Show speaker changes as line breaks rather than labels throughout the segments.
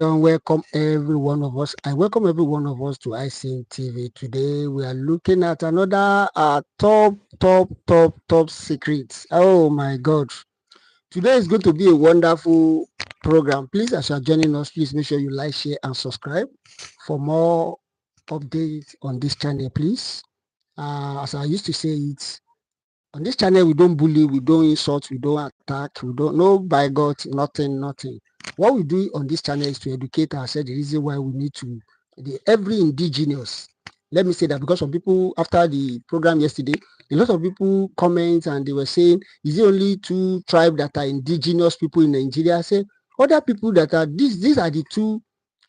welcome every one of us. I welcome every one of us to ICN TV. Today we are looking at another top secrets. Oh my God. Today is going to be a wonderful program. Please, as you are joining us, please make sure you like, share, and subscribe for more updates on this channel, please. As I used to say it, on this channel, we don't bully, we don't insult, we don't attack, we don't know by God, nothing. What we do on this channel is to educate ourselves. The reason why we need to, every indigenous, let me say that because some people, after the program yesterday, a lot of people comment and they were saying, is it only 2 tribes that are indigenous people in Nigeria? I say, other people that are, these are the 2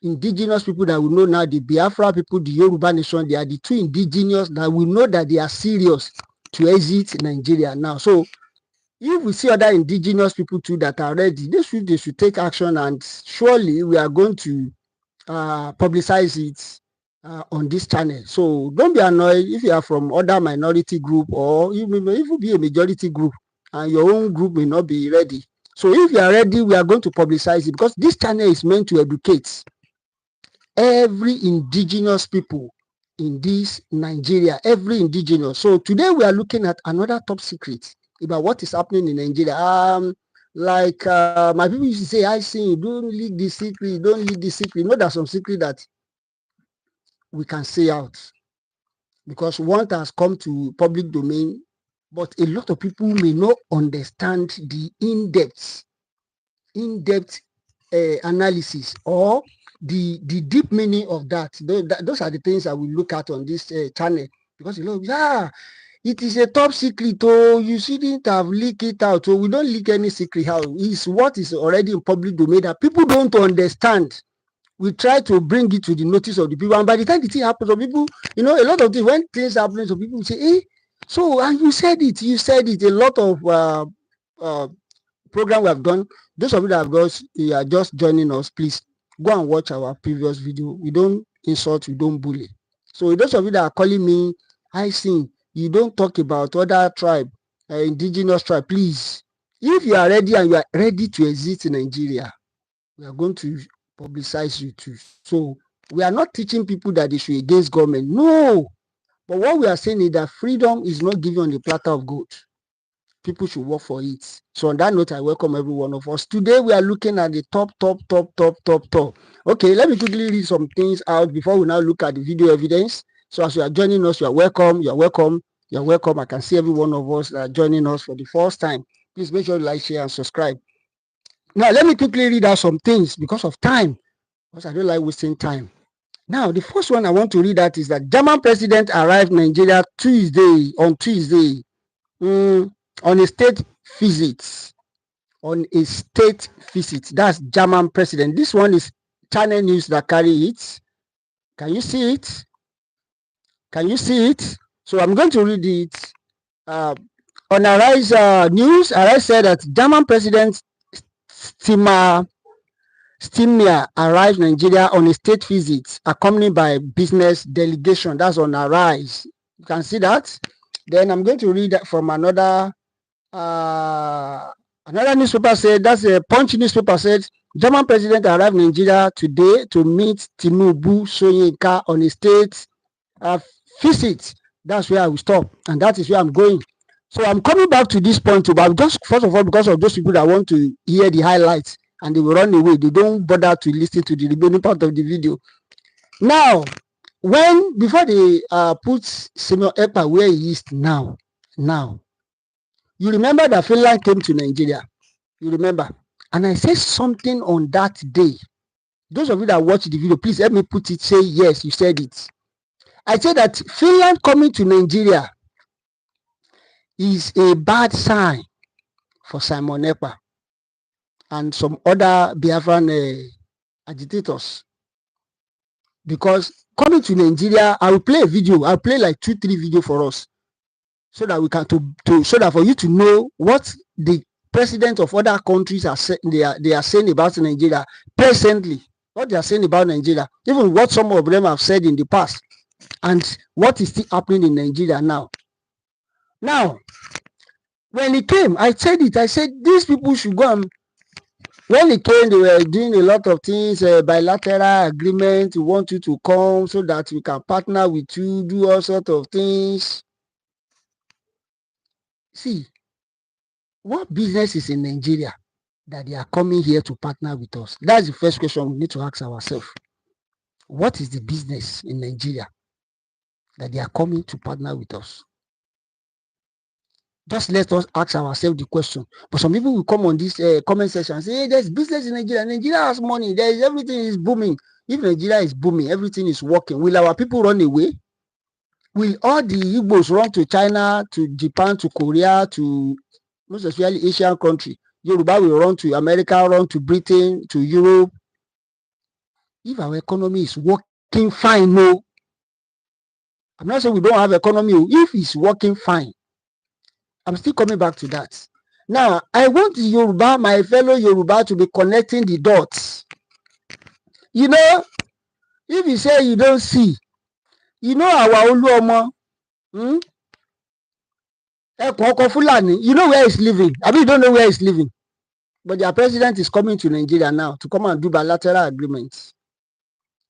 indigenous people that we know now, the Biafra people, the Yoruba nation, they are the 2 indigenous that we know that they are serious to exit Nigeria now. So if we see other indigenous people too that are ready, they should take action, and surely we are going to publicize it on this channel. So don't be annoyed if you are from other minority group, or you may even be a majority group and your own group may not be ready. So if you are ready, we are going to publicize it, because this channel is meant to educate every indigenous people in this Nigeria, every indigenous. So today we are looking at another top secret about what is happening in Nigeria. My people used to say, I see, don't leak the secret, don't leak the secret. You know, there's some secret that we can say out because one has come to public domain, but a lot of people may not understand the in-depth analysis or the deep meaning of that. Those are the things I will look at on this channel, because it is a top secret. Oh, you shouldn't have leaked it out. So we don't leak any secret out. It's what is already in public domain that people don't understand. We try to bring it to the notice of the people, and by the time the thing happens, some people, a lot of things, when things happen, some people say, hey, so, and you said it. A lot of program we have done. Those of you that are just joining us, please go and watch our previous video. We don't insult, we don't bully. So those of you that are calling me, I sing, you don't talk about other tribe, indigenous tribe, please. If you are ready and you are ready to exit Nigeria, we are going to publicize you too. So we are not teaching people that they should against government. No. But what we are saying is that freedom is not given on the platter of gold. People should work for it. So on that note, I welcome every one of us. Today we are looking at the top. Okay, let me quickly read some things out before we now look at the video evidence. So as you are joining us, you are welcome. I can see every one of us that are joining us for the first time. Please make sure you like, share, and subscribe. Now, let me quickly read out some things because of time, because I don't like wasting time. Now, the first one I want to read out is that German president arrived Nigeria on Tuesday. On a state visit. That's German president. This one is channel news that carry it. Can you see it? So I'm going to read it. On Arise News, Arise said that German president Steinmeier arrived Nigeria on a state visit, accompanied by business delegation. That's on Arise. You can see that. Then I'm going to read that from another newspaper said, that's a Punch newspaper said, German president arrived in Nigeria today to meet Tinubu Soyinka on a state visit. That's where I will stop, and that is where I'm going. So I'm coming back to this point, but just first of all, because of those people that want to hear the highlights and they will run away, they don't bother to listen to the remaining part of the video. Now, before they put Samuel Ekpa where he is now, you remember that Finland came to Nigeria. You remember? And I said something on that day. Those of you that watch the video, please help me put it. Say yes, you said it. I said that Finland coming to Nigeria is a bad sign for Simon Ekpa and some other Biafran agitators. Because coming to Nigeria, I will play a video. I'll play like 2-3 videos for us, so that we can so that for you to know what the presidents of other countries are they are saying about Nigeria presently, what they are saying about Nigeria, even what some of them have said in the past, and what is still happening in Nigeria now. Now, when he came, I said these people should go and When he came, they were doing a lot of things, bilateral agreement. We want you to come so that we can partner with you, do all sorts of things. See, what business is in Nigeria that they are coming here to partner with us? That's the first question we need to ask ourselves. What is the business in Nigeria that they are coming to partner with us? Just let us ask ourselves the question. But some people will come on this comment section and say, hey, there's business in Nigeria. Nigeria has money. Everything is booming. If Nigeria is booming, everything is working. Will our people run away? Will all the Igbos run to China, to Japan, to Korea, to most especially Asian country? Yoruba will run to America, run to Britain, to Europe. If our economy is working fine, no. I'm not saying we don't have economy. If it's working fine, I'm still coming back to that. Now, I want Yoruba, my fellow Yoruba, to be connecting the dots. You know, if you say you don't see, you know our Oluomo, Fulani, you know where he's living. I mean, you don't know where he's living. But their president is coming to Nigeria now to come and do bilateral agreements.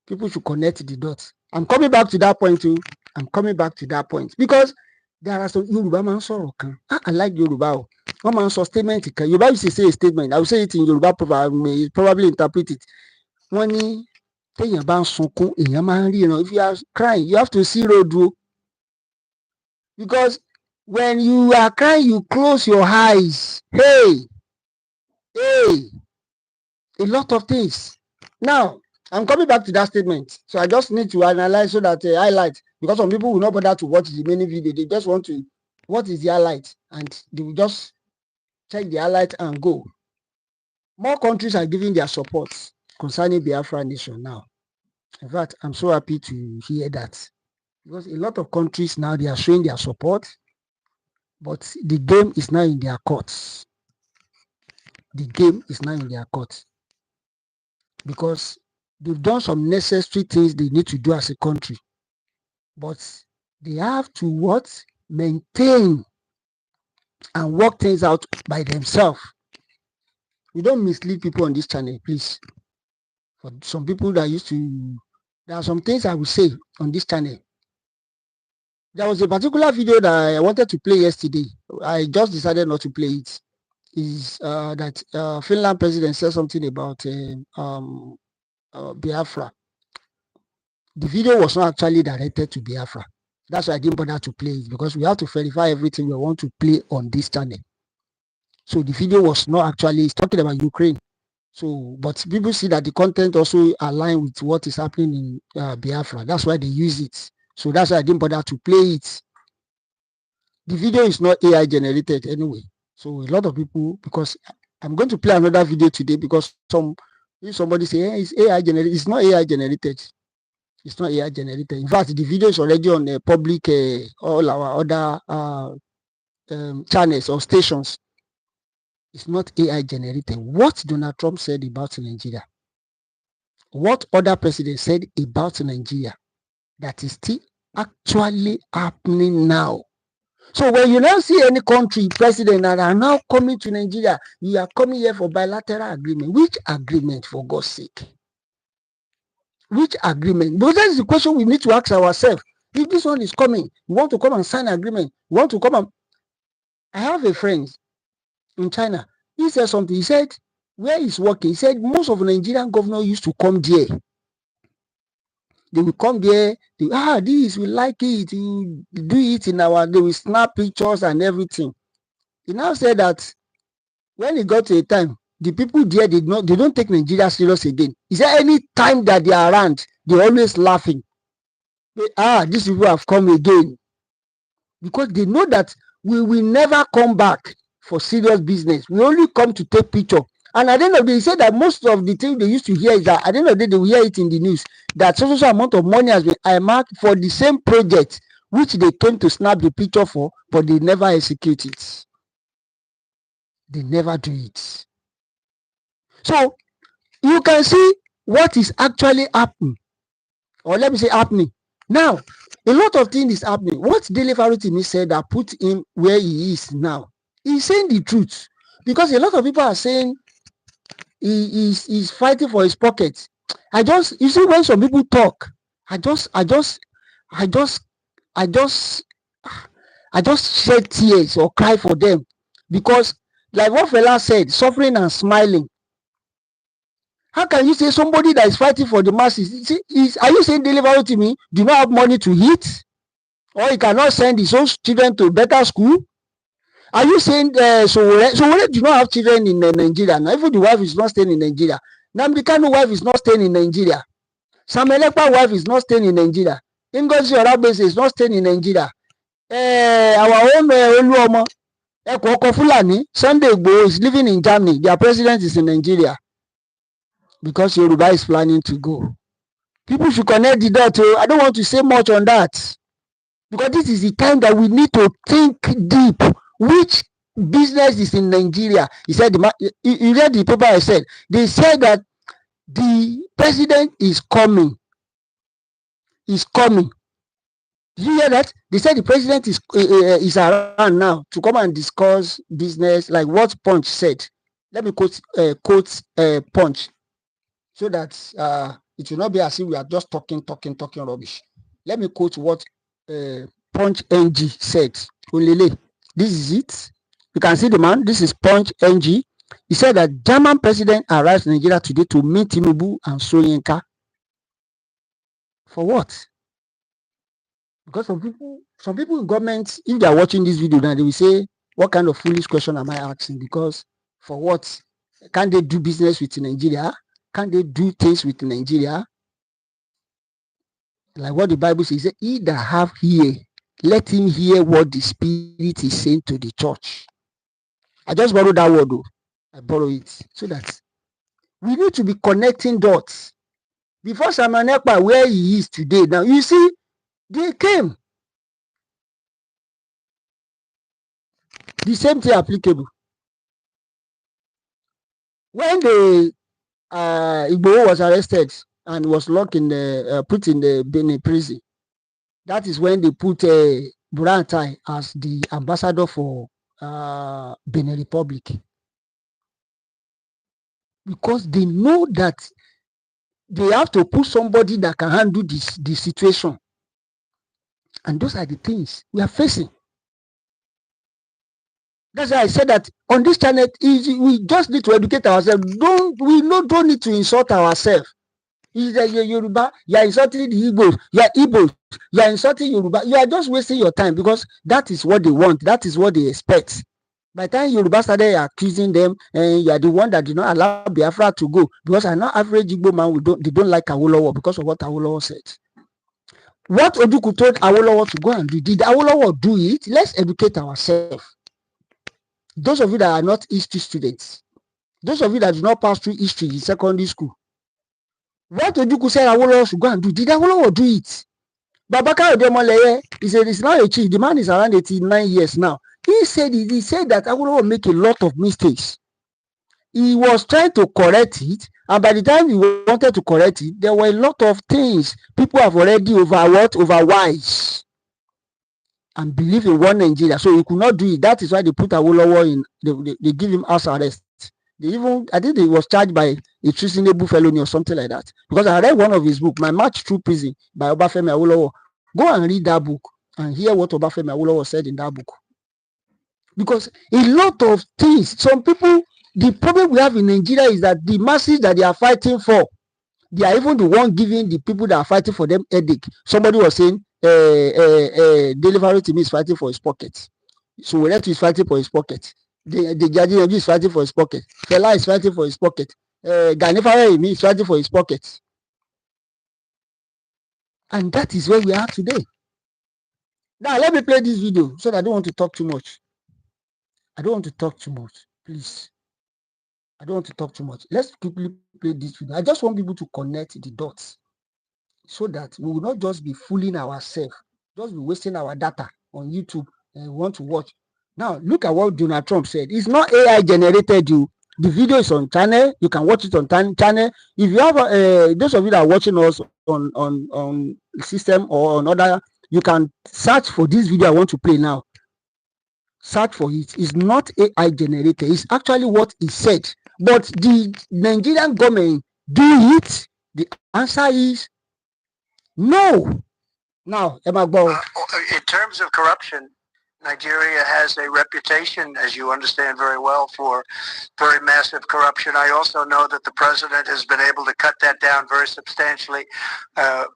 People should connect the dots. I'm coming back to that point too. I'm coming back to that point. Because there are some Yoruba man sọ̀rọ̀ kan. I like Yoruba. One man sọ statement kan. Yoruba used to say a statement. I will say it in Yoruba, probably interpret it. Wọ́n ní téèyàn bá ń sunkún, èèyàn máa ń ríran. If you are crying, you have to see road o. Because when you are crying, you close your eyes. Hey, a lot of things. Now, I'm coming back to that statement. So I just need to analyze so that highlight, because some people will not bother to watch the many video. They just want to, what is the highlight? And they will just check the highlight and go. More countries are giving their support concerning Biafra nation now. In fact, I'm so happy to hear that. Because a lot of countries now, they are showing their support. But the game is now in their courts. The game is now in their courts. Because they've done some necessary things they need to do as a country. But they have to what? Maintain and work things out by themselves. We don't mislead people on this channel, please. For some people that used to, there are some things I will say on this channel. There was a particular video that I wanted to play yesterday. I just decided not to play it. Is that Finland president said something about Biafra. The video was not actually directed to Biafra. That's why I didn't bother to play it, because we have to verify everything we want to play on this channel. So the video was not actually, it's talking about Ukraine. So, but people see that the content also align with what is happening in Biafra. That's why they use it. So that's why I didn't bother to play it. The video is not AI generated anyway. So a lot of people, because I'm going to play another video today, because if somebody say, hey, it's AI generated, it's not AI generated. It's not AI generated. In fact, the video is already on public, all our other channels or stations. It's not AI generated. What Donald Trump said about Nigeria, what other president said about Nigeria, that is still actually happening now. So when you now see any country president that are now coming to Nigeria, you are coming here for bilateral agreement. Which agreement, for God's sake? Which agreement? Because that is the question we need to ask ourselves. If this one is coming, you want to come and sign agreement, you want to come and... I have a friend in China. He said something. He said, where he's working, he said most of the Nigerian governors used to come there. They will come there, this, we like it, you do it in our, they will snap pictures and everything. He now said that when it got to a time, the people there they don't take Nigeria serious again. He said any time that they are around, they're always laughing. These people have come again. Because they know that we will never come back for serious business. We only come to take picture. And at the end of the day, he said that most of the things they used to hear is that at the end of the day, they will hear it in the news, that so amount of money has been earmarked for the same project which they came to snap the picture for, but they never execute it. They never do it. So you can see what is actually happening, or let me say happening. Now, a lot of things is happening. What Dele Farutimi said that put him where he is now, he's saying the truth. Because a lot of people are saying, he's fighting for his pocket. You see, when some people talk, I just shed tears or cry for them, because like what fella said, suffering and smiling. How can you say somebody that is fighting for the masses? Are you saying Delivery to me do not have money to eat, or he cannot send his own children to better school? Are you saying Sowore do not have children in Nigeria? Now, even the wife is not staying in Nigeria. Nnamdi Kanu wife is not staying in Nigeria. Sam Elekpa wife is not staying in Nigeria. Ngozi Oragbese is not staying in Nigeria. Our own Oluomo, Eko Fulani, Sunday Igboho is living in Germany. Their president is in Nigeria, because Yoruba is planning to go. People should connect the dots. I don't want to say much on that, because this is the time that we need to think deep. Which business is in Nigeria? He said, you read the paper I said. They said that the president is coming. Is coming. Did you hear that? They said the president is around now to come and discuss business, like what Punch said. Let me quote Punch, so that it will not be as if we are just talking rubbish. Let me quote what Punch NG said. Olele. This is it. You can see the man. This is Punch NG. He said that German president arrives in Nigeria today to meet Tinubu and Soyinka. For what? Because some people in government, if they are watching this video now, they will say, what kind of foolish question am I asking? Because for what? Can't they do business with Nigeria? Can't they do things with Nigeria? Like what the Bible says, he that have ear, let him hear what the Spirit is saying to the church. I just borrowed that word though. I borrow it so that we need to be connecting dots. Before Simon Ekpa, where he is today, now you see, they came. The same thing applicable. When the Igboho was arrested and was locked in the put in the Benin prison, that is when they put Burantai as the ambassador for Benin Republic, because they know that they have to put somebody that can handle this situation, and those are the things we are facing. That's why I said that on this channel, we just need to educate ourselves. Don't need to insult ourselves. Is that you're Yoruba? You are insulting the Igbos. You are Igbos. You are insulting Yoruba. You are just wasting your time, because that is what they want. That is what they expect. By the time Yoruba started accusing them, and you are the one that did not allow Biafra to go, because I know average Igbo man, they don't like Awolowo because of what Awolowo said. What Ojukwu told Awolowo to go and do, did Awolowo do it? Let's educate ourselves. Those of you that are not history students, those of you that do not pass through history in secondary school, what Ojukwu said Awolowo should go and do, did Awolowo do it? Babaka Odemoleye, he said it's not a chief. The man is around 89 years now. He said that Awolowo make a lot of mistakes. He was trying to correct it, and by the time he wanted to correct it, there were a lot of things people have already overwise and believe in one Nigeria, so he could not do it. That is why they put Awolowo in. They give him house arrest. I think he was charged by a treasonable felony or something like that. Because I read one of his books, My March Through Prison by Obafemi Awolowo. Go and read that book and hear what Obafemi Awolowo said in that book. Because a lot of things, some people, the problem we have in Nigeria is that the masses that they are fighting for, they are even the one giving the people that are fighting for them headache. Somebody was saying, Delivery to me is fighting for his pocket. So Weretu is fighting for his pocket. The Judicial is fighting for his pocket. Fela is fighting for his pocket. Ganefare is fighting for his pocket. And that is where we are today. Now let me play this video so that I don't want to talk too much. Please. I don't want to talk too much. Let's quickly play this video. I just want people to connect the dots so that we will not just be fooling ourselves, just be wasting our data on YouTube and we want to watch. Now, look at what Donald Trump said. It's not AI generated. The video is on channel. You can watch it on channel. If you have those of you that are watching us on system or on other, you can search for this video I want to play now. Search for it. It's not AI generated. It's actually what he said. But the Nigerian government do it? The answer is no. Now, Emma Bo.
In terms of corruption, Nigeria has a reputation, as you understand very well, for very massive corruption. I also know that the president has been able to cut that down very substantially.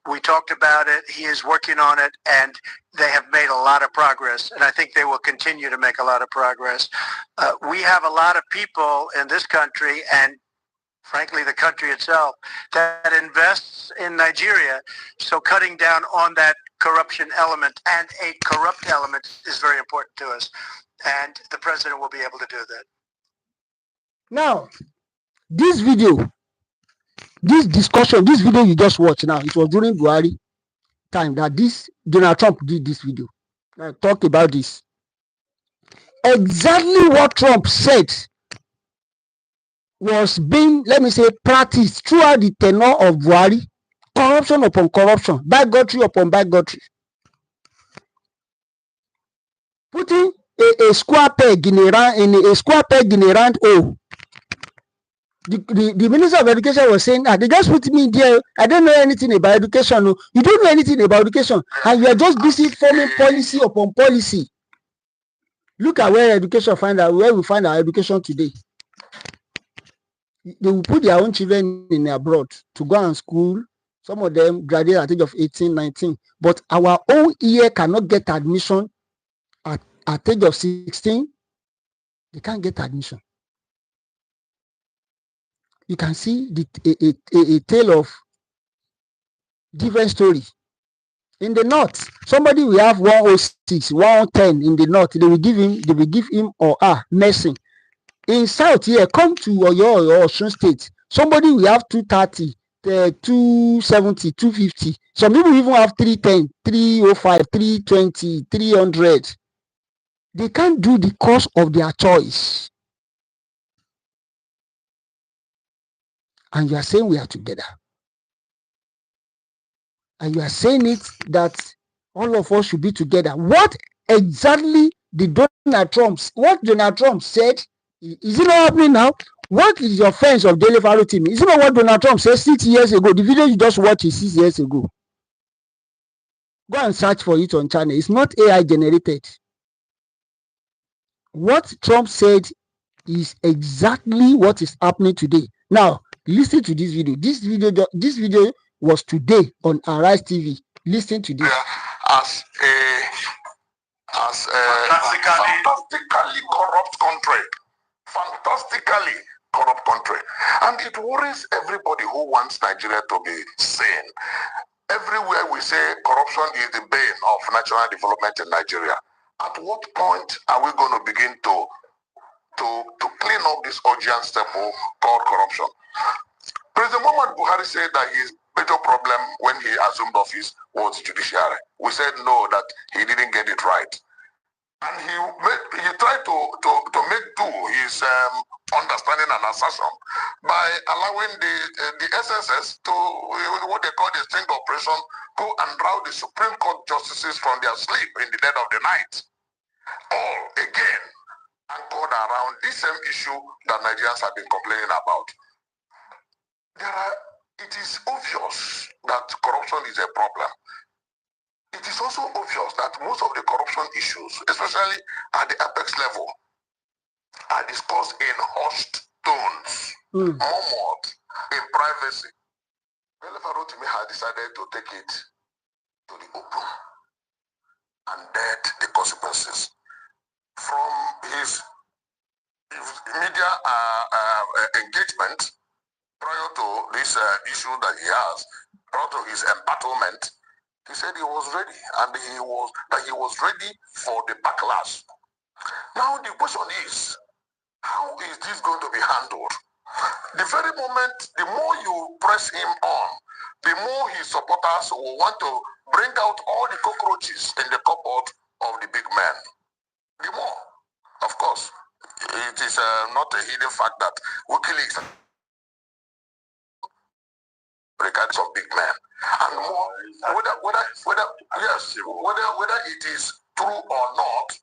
We talked about it. He is working on it, and they have made a lot of progress, and I think they will continue to make a lot of progress. We have a lot of people in this country, and frankly, the country itself, that invests in Nigeria. So cutting down on that corruption element and a corrupt element is very important to us. And the president will be able to do that.
Now, this video, this discussion, this video you just watched now, it was during Buhari time that this Donald Trump did this video. I talked about this. Exactly what Trump said was being, let me say, practiced throughout the tenure of Buhari. Corruption upon corruption, bigotry upon bigotry. Putting a square peg in a round hole. The Minister of Education was saying, they just put me there. I don't know anything about education. No. You don't know anything about education, and you are just busy forming policy upon policy. Look at where we find our education today. They will put their own children in abroad to go and school. Some of them graduate at the age of 18, 19. But our own year cannot get admission at the age of 16. They can't get admission. You can see a tale of different story. In the north, somebody will have 106, 110 in the north. They will give him or her nursing. In south here, come to Oyo or Osun State, somebody will have 230, 270, 250. Some people even have 310, 305, 320, 300. They can't do the course of their choice. And you are saying we are together. And you are saying it that all of us should be together. What exactly did Donald Trump said? Is it not happening now? What is your offense of daily value team? Is it not what Donald Trump said 6 years ago? The video you just watched is 6 years ago. Go and search for it on channel. It's not AI generated. What Trump said is exactly what is happening today. Now, listen to this video. This video was today on Arise TV. Listen to this.
As a fantastically corrupt country. Fantastically corrupt country. And it worries everybody who wants Nigeria to be sane. Everywhere we say corruption is the bane of national development in Nigeria. At what point are we going to begin to clean up this urgent step called corruption? President Muhammad Buhari said that his major problem when he assumed office was judiciary. We said no, that he didn't get it right. And he tried to make do his understanding and assertion by allowing the SSS to what they call the sting operation, go and rout the Supreme Court justices from their sleep in the dead of the night. All again anchored around this same issue that Nigerians have been complaining about. It is obvious that corruption is a problem. It is also obvious that most of the corruption issues, especially at the apex level, are discussed in hushed tones, murmured in privacy. Biafra had decided to take it to the open and bear the consequences. From his media engagement prior to this issue that he has, prior to his embattlement, he said he was ready, and he was ready for the backlash. Now the question is, how is this going to be handled? The very moment, the more you press him on, the more his supporters will want to bring out all the cockroaches in the cupboard of the big man. The more, of course, it is not a hidden fact that WikiLeaks regards some big men. And more, whether it is true or not,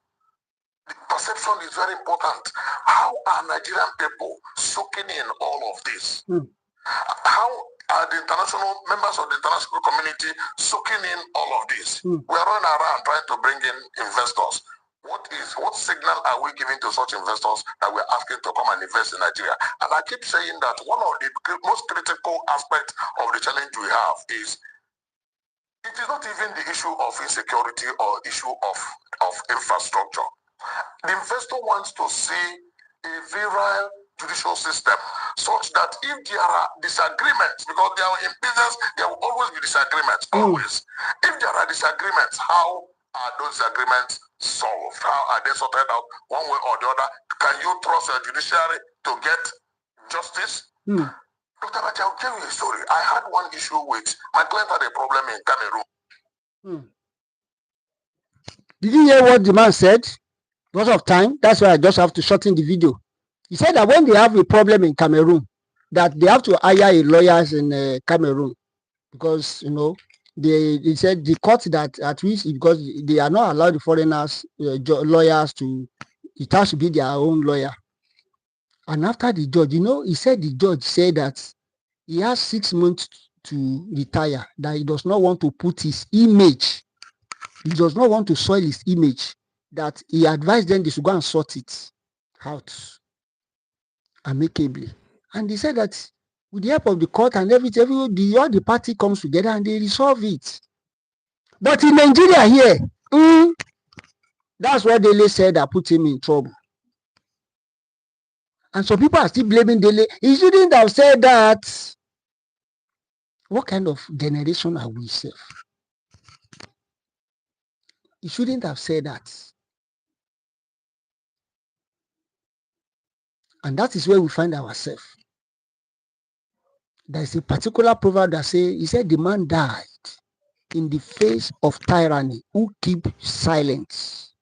The perception is very important. How are Nigerian people soaking in all of this? How are the international members of the international community soaking in all of this? We are running around trying to bring in investors. What signal are we giving to such investors that we're asking to come and invest in Nigeria? And I keep saying that one of the most critical aspects of the challenge we have is it is not even the issue of insecurity or issue of infrastructure. The investor wants to see a virile judicial system such that if there are disagreements, because they are in business, there will always be disagreements, always. If there are disagreements, how are those disagreements solved? How are they sorted out one way or the other? Can you trust your judiciary to get justice? Dr. Bachi, I'll tell you a story. I had one issue with my client had a problem in Cameroon.
Did you hear what the man said? Because of time, that's why I just have to shorten the video. He said that when they have a problem in Cameroon, that they have to hire a lawyers in Cameroon, because they said the court that at least because they are not allowed the foreigners lawyers to, it has to be their own lawyer. And after the judge, he said the judge said that he has 6 months to retire, that he does not want to put his image, he does not want to soil his image, that he advised them they should go and sort it out amicably. And he said that with the help of the court and everything, all the party comes together and they resolve it. But in Nigeria here, that's what Dele said that put him in trouble. And some people are still blaming Dele. He shouldn't have said that. What kind of generation are we, self? He shouldn't have said that. And that is where we find ourselves. There is a particular proverb that he said the man died in the face of tyranny who keep silence.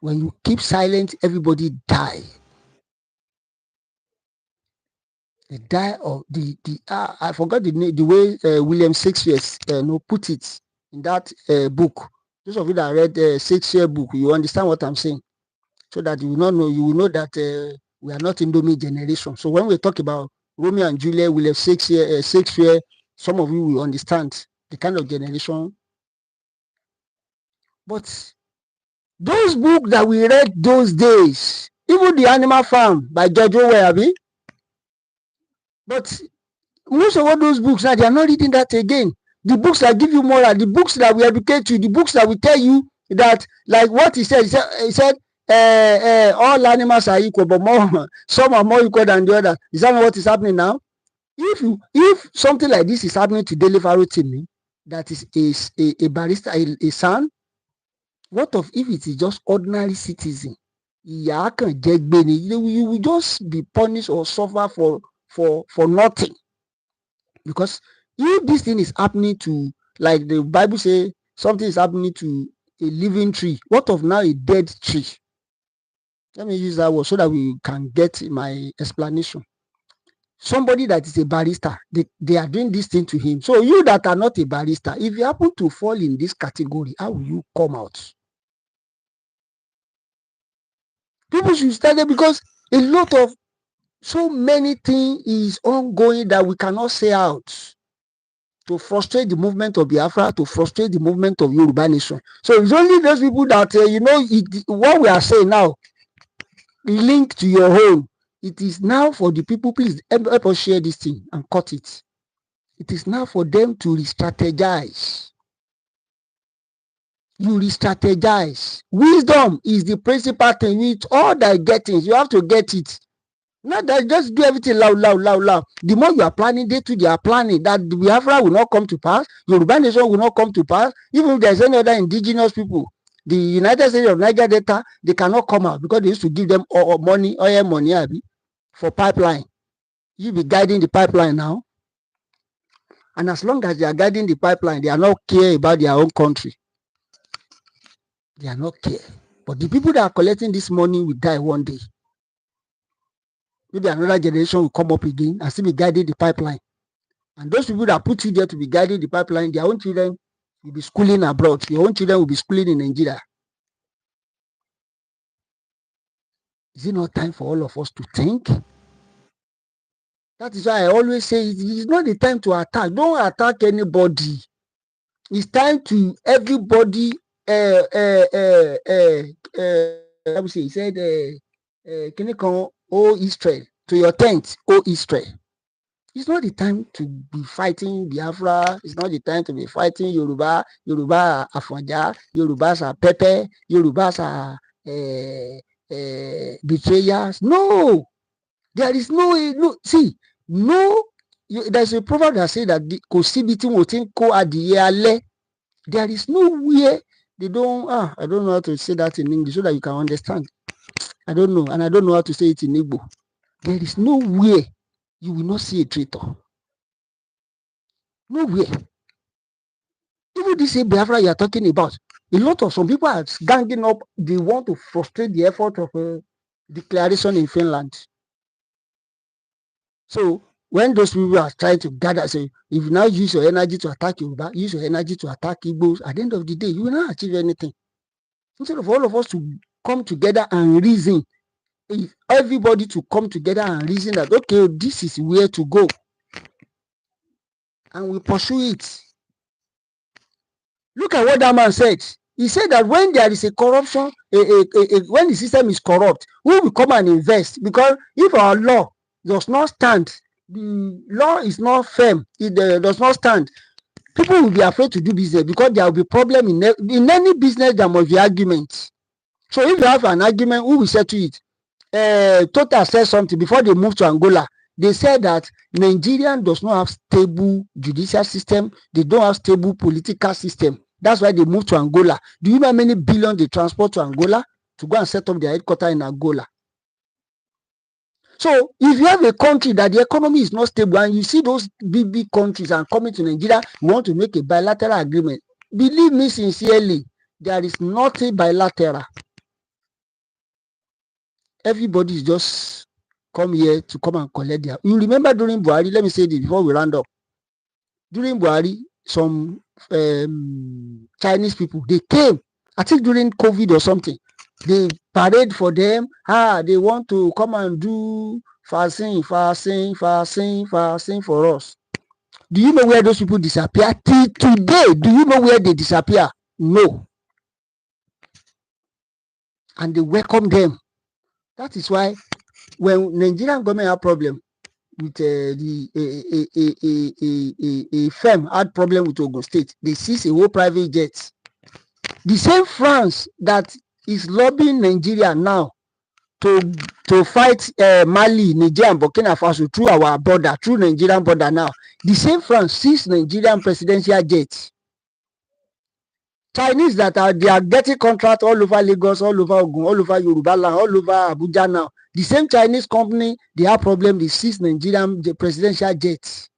When you keep silent, everybody die. They die of I forgot the way William Shakespeare put it in that book. Those of you that read Shakespeare book, you understand what I'm saying. So that you will know that we are not Indomie generation. So when we talk about Romeo and Juliet, William Shakespeare, some of you will understand the kind of generation. But those books that we read those days, even The Animal Farm by George Orwell, but most of all those books now, they are not reading that again. The books that give you moral, the books that will educate you, the books that will tell you that, like what he said, all animals are equal, but some are more equal than the other. Is that not what is happening now? If something like this is happening to Delivery to me, that is a barrister, a son, what of if it is just ordinary citizen? You will just be punished or suffer for nothing. Because if this thing is happening to, like the Bible says, something is happening to a living tree, what of now a dead tree? Let me use that word so that we can get my explanation. Somebody that is a barrister, they are doing this thing to him. So you that are not a barrister, if you happen to fall in this category, how will you come out? People should study, because a lot of so many things is ongoing that we cannot say out to frustrate the movement of Biafra, to frustrate the movement of Yoruba nation. So it's only those people that, what we are saying now, link to your home. It is now for the people, please help us share this thing and cut it. It is now for them to re-strategize. You re-strategize. Wisdom is the principal thing. With all that gettings, you have to get it. Not that just do everything loud. The more you are planning, they are planning that the Biafra will not come to pass, Yoruba nation will not come to pass. Even if there's any other indigenous people, the United States of Niger Delta, they cannot come out because they used to give them oil money for pipeline. You be guiding the pipeline now. And as long as they are guiding the pipeline, they are not care about their own country. They are not care. But the people that are collecting this money will die one day. Maybe another generation will come up again and still be guiding the pipeline. And those people that put you there to be guiding the pipeline, their own children You'll be schooling abroad. Your own children will be schooling in Nigeria. Is it not time for all of us to think? That is why I always say it's not the time to attack. Don't attack anybody. It's time to everybody. Let me see. He said, "Can you come, O Israel, to your tent, O Israel." It's not the time to be fighting Biafra. It's not the time to be fighting Yoruba. Yoruba are Afanja. Yorubas are Pepe. Yorubas are betrayers. No, there is no. See, no. There's a proverb that says that kò síbi tí wọ́n ti ń kó adìyẹ alẹ́. There is nowhere they don't. I don't know how to say that in English so that you can understand. I don't know, and I don't know how to say it in Igbo. There is nowhere you will not see a traitor. Nowhere. Even this Biafra you are talking about, a lot of some people are ganging up. They want to frustrate the effort of a declaration in Finland. So when those people are trying to gather, say, if you now use your energy to attack Yoruba, use your energy to attack Igbos, at the end of the day, you will not achieve anything. Instead of all of us to come together and reason, if everybody to come together and reason that, okay, this is where to go, and we pursue it. Look at what that man said. He said that when there is a corruption, when the system is corrupt, we will come and invest. Because if our law does not stand, the law is not firm, it does not stand, people will be afraid to do business because there will be problem in any business. There must be arguments. So if you have an argument, who will settle it? Total said something before they moved to Angola. They said that Nigeria does not have stable judicial system. They don't have stable political system. That's why they moved to Angola. Do you know how many billion they transport to Angola to go and set up their headquarters in Angola? So if you have a country that the economy is not stable and you see those big countries and coming to Nigeria, you want to make a bilateral agreement. Believe me sincerely, there is nothing bilateral. Everybody is just come here to come and collect their. You remember during Buhari, let me say this before we round up. During Buhari, some Chinese people, they came, I think during COVID or something, they parade for them. They want to come and do fasting for us. Do you know where those people disappear? Till today, do you know where they disappear? No. And they welcome them. That is why when Nigerian government have problem with a firm had problem with Ogun State, they seize a whole private jet. The same France that is lobbying Nigeria now to fight Mali, Niger, and Burkina Faso through our border, through Nigerian border now. The same France seized Nigerian presidential jets. Chinese that they are getting contracts all over Lagos, all over Ogun, all over Yoruba land, all over Abuja now. The same Chinese company, they have problem, they seize Nigerian presidential jets.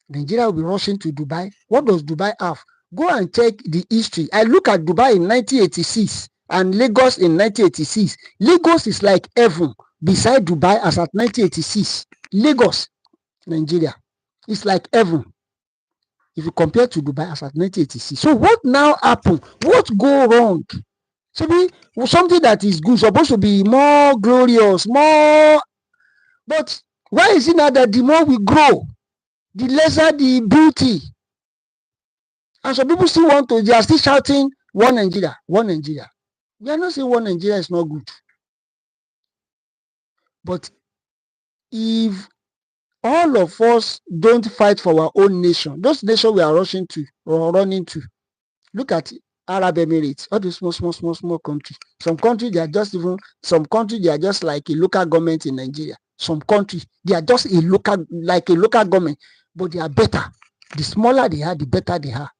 Nigeria will be rushing to Dubai. What does Dubai have? Go and check the history. I look at Dubai in 1986 and Lagos in 1986. Lagos is like heaven beside Dubai as at 1986. Lagos, Nigeria, is like heaven if you compare to Dubai as at 1986. So what now happened? What go wrong? So something that is good, supposed to be more glorious, more. But why is it now that the more we grow, the lesser the beauty? And some people still want to, they are still shouting, one Nigeria, one Nigeria. We are not saying one Nigeria is not good. But if all of us don't fight for our own nation, those nations we are rushing to or running to, look at Arab Emirates, all those small countries. Some countries, they are just even, some countries, they are just like a local government in Nigeria. Some countries, they are just like a local government, but they are better. The smaller they are, the better they are.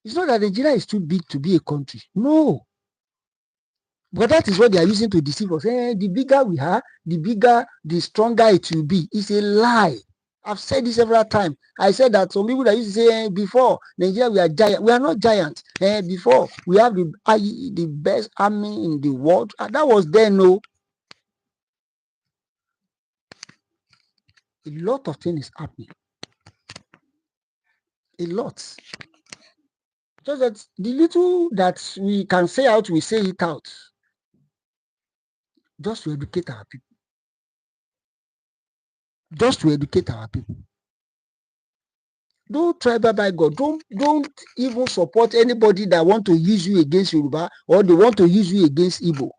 It's not that Nigeria is too big to be a country. No. But that is what they are using to deceive us. The bigger we are, the stronger it will be. It's a lie. I've said this several times. I said that some people that used to say before Nigeria we are giant. We are not giants. Before we have the best army in the world. That was then. No. A lot of things happening. A lot. Just that the little that we can say out, we say it out. Just to educate our people. Just to educate our people. Don't try by God. Don't even support anybody that want to use you against Yoruba or they want to use you against Igbo.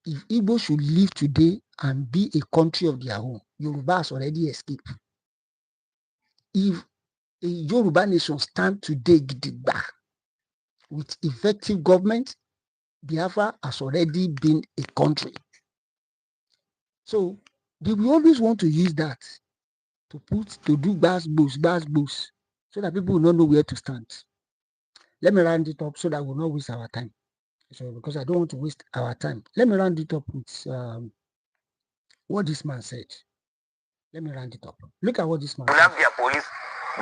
If Igbo should live today and be a country of their own, Yoruba has already escaped. If a Yoruba nation stand today with effective government, Biafra has already been a country. So they will always want to use that to do bass boost, so that people will not know where to stand. Let me round it up so that we'll not waste our time. So because I don't want to waste our time, let me round it up with what this man said. Let me round it up. Look at what this man said.
Have their police.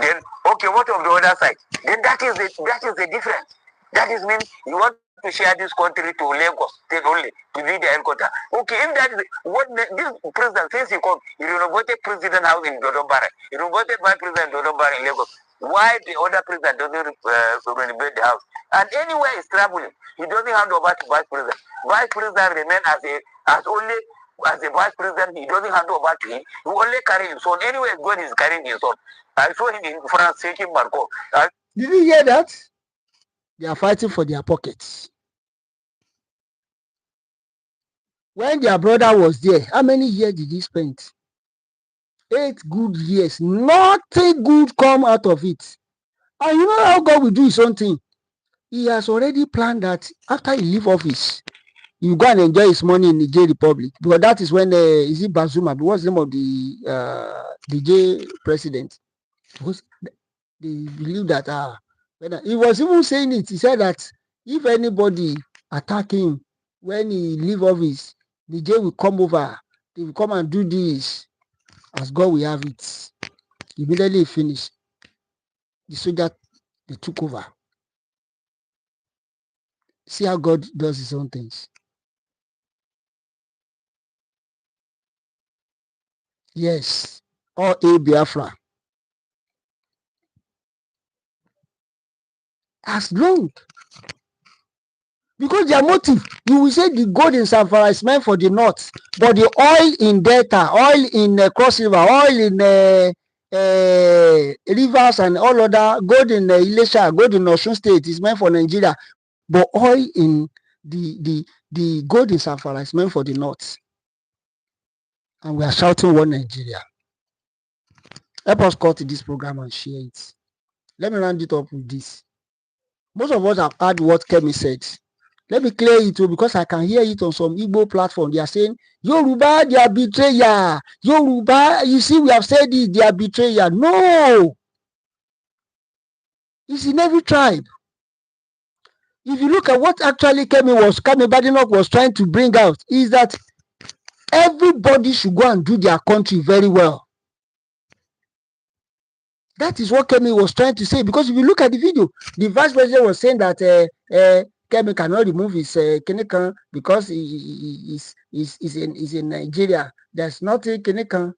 Then okay, what of the other side? Then that is the difference. That is mean you want to share this country to Lagos state only to be the headquarters. Okay, if that is what this president says he come, he renovated president house in Dodobara, he renovated my president Dodobara in Lagos. Why the other president doesn't renovate the house? And anywhere he's traveling, he doesn't hand over to vice president. Vice president remain as a vice president, he doesn't hand over to him. He only carry his son. Anywhere he's going, he's carrying his son. I saw him in France taking Marco.
Did you hear that? They are fighting for their pockets. When their brother was there, how many years did he spend? 8 good years. Nothing good come out of it. And you know how God will do his own thing. He has already planned that after he leave office, you go and enjoy his money in Niger Republic. Because that is when, is it Bazuma? What's the name of the Niger president? Because they believe that, he was even saying it. He said that if anybody attack him when he leave office, Niger will come over. They will come and do this. As God will have it. Immediately finished. The soldier, they took over. See how God does his own things. Yes. All a Biafra. As long. Because their motive, you will say the gold in Zamfara is meant for the north, but the oil in Delta, oil in Cross River, oil in rivers and all other, gold in Ilesha, gold in Osun State is meant for Nigeria, but oil in the gold in Zamfara is meant for the north. And we are shouting one Nigeria. Help us cut this program and share it. Let me round it up with this. Most of us have heard what Kemi said. Let me clear it too, because I can hear it on some Igbo platform. They are saying, Yoruba, they are betrayer. Yoruba, you see, we have said it, they are betrayer. No! It's in every tribe. If you look at what actually Kemi Badenoch was trying to bring out, is that everybody should go and do their country very well. That is what Kemi was trying to say. Because if you look at the video, the vice president was saying that Kemi cannot remove his Kenekan because he is in Nigeria. There's nothing Kenekan.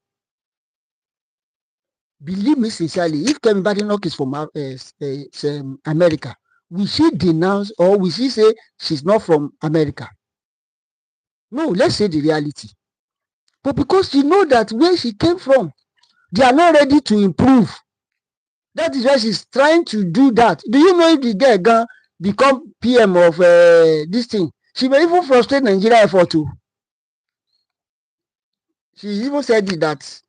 Believe me sincerely, if Kemi Badenoch is from America, will she denounce or will she say she's not from America? No, let's say the reality. But because she know that where she came from, they are not ready to improve. That is why she's trying to do that. Do you know if the girl can become PM of this thing? She may even frustrate Nigeria effort too. She even said it that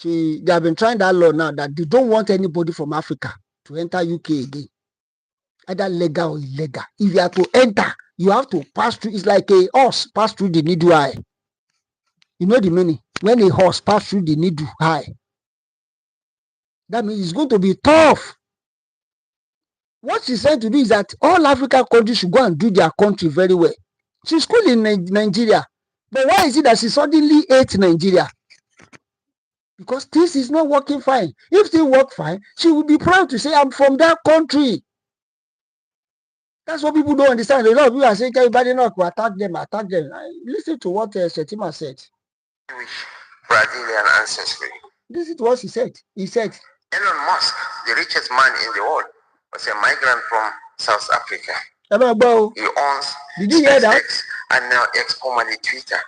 they have been trying that law now that they don't want anybody from Africa to enter UK again. Either legal or illegal. If you are to enter, you have to pass through. It's like a horse pass through the needle eye. You know the meaning? When a horse pass through the needle eye, that means it's going to be tough. What she's trying to do is that all African countries should go and do their country very well. She's cool in Nigeria. But why is it that she suddenly hates Nigeria? Because this is not working fine. If they work fine, she will be proud to say, I'm from that country. That's what people don't understand. A lot of people are saying, everybody not to attack them. Listen to what Shetima said.
Brazilian ancestry.
This is what he said. He said,
Elon Musk, the richest man in the world, was a migrant from South Africa. He owns
Did you hear that?
SpaceX and now X, formerly Twitter.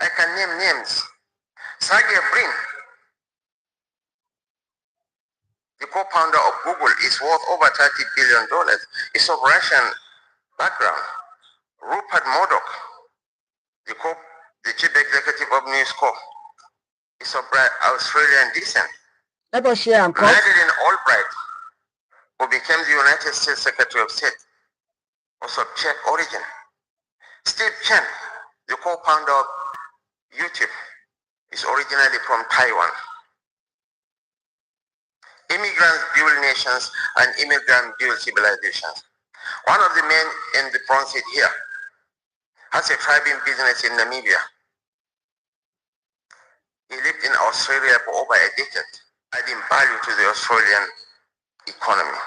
I can name names. Sergey Brin, the co-founder of Google, is worth over $30 billion. He's of Russian background. Rupert Murdoch, the chief executive of News Corp, is of Australian descent.
Madeleine
Albright, who became the United States Secretary of State, was of Czech origin. Steve Chen, the co-founder of YouTube, is originally from Taiwan. Immigrants build nations and immigrants build civilizations. One of the men in the front seat here has a thriving business in Namibia. He lived in Australia for over a decade, adding value to the Australian economy.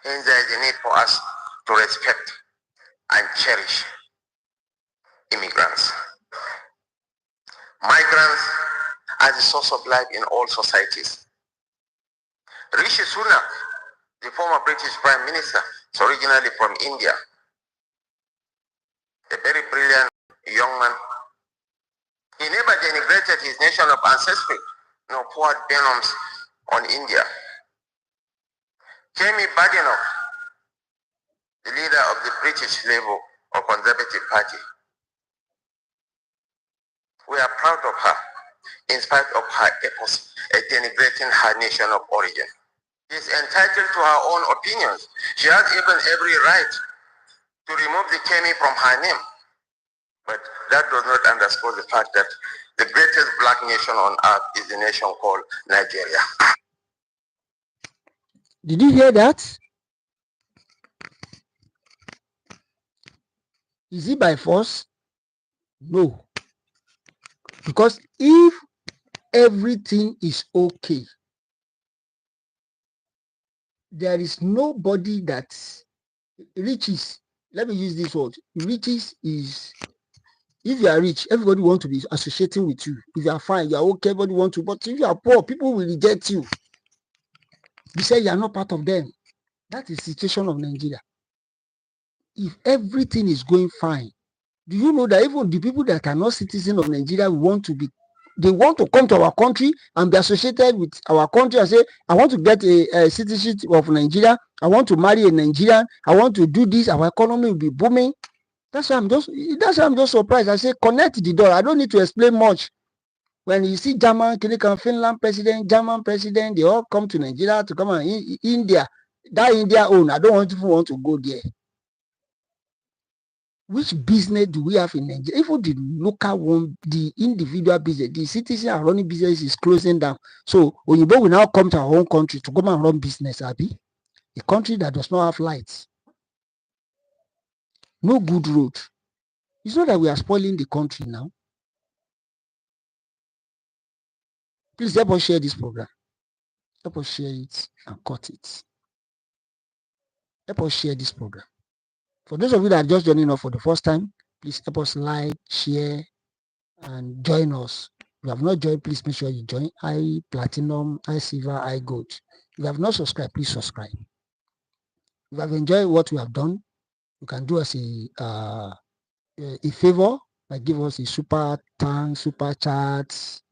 Hence, there is a need for us to respect and cherish immigrants. Migrants are the source of life in all societies. Rishi Sunak, the former British Prime Minister, is originally from India. A very brilliant young man. He never denigrated his nation of ancestry, nor poured venoms on India. Kemi Badenoch, the leader of the British Labour or Conservative Party. We are proud of her, in spite of her efforts at denigrating her nation of origin. She is entitled to her own opinions. She has even every right to remove the Kemi from her name. But that does not underscore the fact that the greatest black nation on earth is the nation called Nigeria.
Did you hear that? Is it by force? No. Because if everything is okay, there is nobody that riches. Let me use this word. Riches is, if you are rich, everybody wants to be associating with you. If you are fine, you are okay, everybody wants to. But if you are poor, people will reject you. They say you are not part of them. That is the situation of Nigeria. If everything is going fine, do you know that even the people that are not citizens of Nigeria want to be, they want to come to our country and be associated with our country and say, I want to get a citizenship of Nigeria. I want to marry a Nigerian. I want to do this. Our economy will be booming. That's why I'm just surprised. I say, connect the door. I don't need to explain much. When you see German, Finland president, German president, they all come to Nigeria to come and India. That India own, I don't want to go there. Which business do we have in Nigeria? Even the local one, the individual business, the citizens are running business is closing down. So Oyibo will now come to our own country to come and run business, Abi. A country that does not have lights, no good road. It's not that we are spoiling the country now. Please help us share this program. Help us share it and cut it. Help us share this program. For those of you that are just joining us for the first time, please help us like, share, and join us. If you have not joined, please make sure you join. I Platinum, I Silver, I Gold. If you have not subscribed, please subscribe. If you have enjoyed what we have done, you can do us a favor by giving us a super thanks, super chats,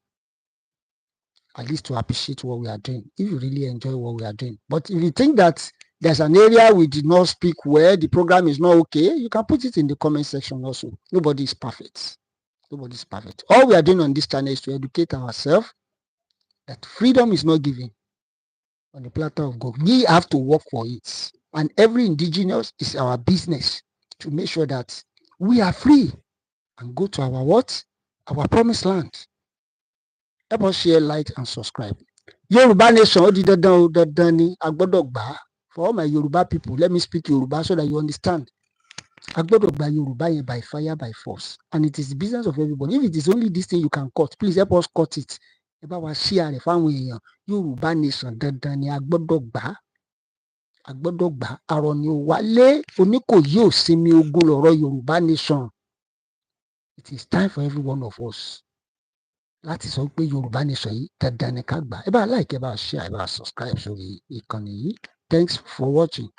at least to appreciate what we are doing, if you really enjoy what we are doing. But if you think that there's an area we did not speak where the program is not okay, you can put it in the comment section also. Nobody is perfect. Nobody is perfect. All we are doing on this channel is to educate ourselves that freedom is not given on the platter of God. We have to work for it. And every indigenous is our business to make sure that we are free and go to our what? Our promised land. Help us share, like, and subscribe. Yoruba nation, ó di dandan ni a gbọ́dọ̀ gbà. For all my Yoruba people, let me speak Yoruba so that you understand. A gbọ́dọ̀ gba Yoruba yẹn by fire, by force. And it is the business of everybody. If it is only this thing you can cut, please help us cut it. Ẹ bá wa share rẹ̀ fáwọn èèyàn. Yoruba nation dandan ni a gbọ́dọ̀ gbà. A gbọ́dọ̀ gbà. Àrọ̀ ni ò wálé, Oníkòyí ò sinmi ogun lọ̀rọ̀ Yoruba nation. It is time for every one of us láti sọ pé Yorùbá nation yìí dandan ni ká gbà. Ẹ bá like, ẹ bá share, ẹ bá subscribe sórí ìkànnì yìí. Thanks for watching.